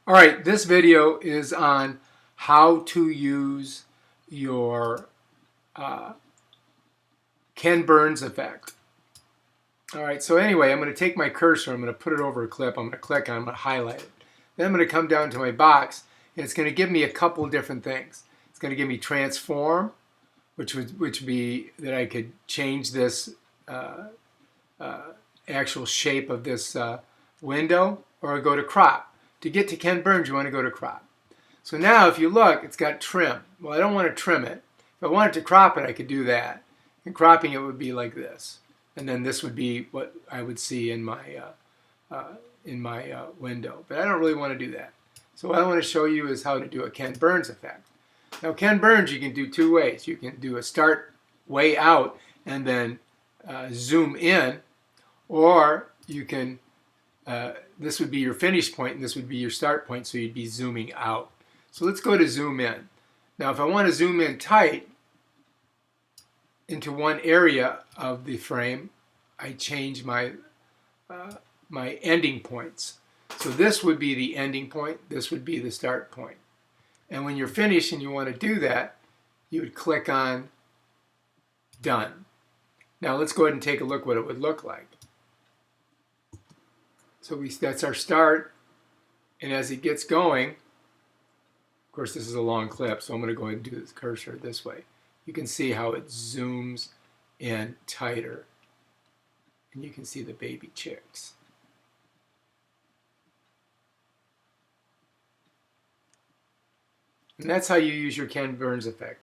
All right, this video is on how to use your Ken Burns effect. All right, so anyway, I'm going to take my cursor, I'm going to put it over a clip, I'm going to click on it, I'm going to highlight it. Then I'm going to come down to my box, and it's going to give me a couple different things. It's going to give me transform, which would be that I could change this actual shape of this window, or go to crop. To get to Ken Burns, you want to go to crop. So now if you look, it's got trim. Well, I don't want to trim it. If I wanted to crop it, I could do that. And cropping it would be like this. And then this would be what I would see in my window. But I don't really want to do that. So what I want to show you is how to do a Ken Burns effect. Now Ken Burns you can do two ways. You can do a start way out and then zoom in, or you can, this would be your finish point and this would be your start point, so you'd be zooming out. So let's go to zoom in. Now if I want to zoom in tight into one area of the frame, I change my my ending points. So this would be the ending point, this would be the start point. And when you're finished and you want to do that, you would click on done. Now let's go ahead and take a look what it would look like. So that's our start, and as it gets going, of course this is a long clip, so I'm going to go ahead and do this cursor this way. You can see how it zooms in tighter, and you can see the baby chicks. And that's how you use your Ken Burns effect.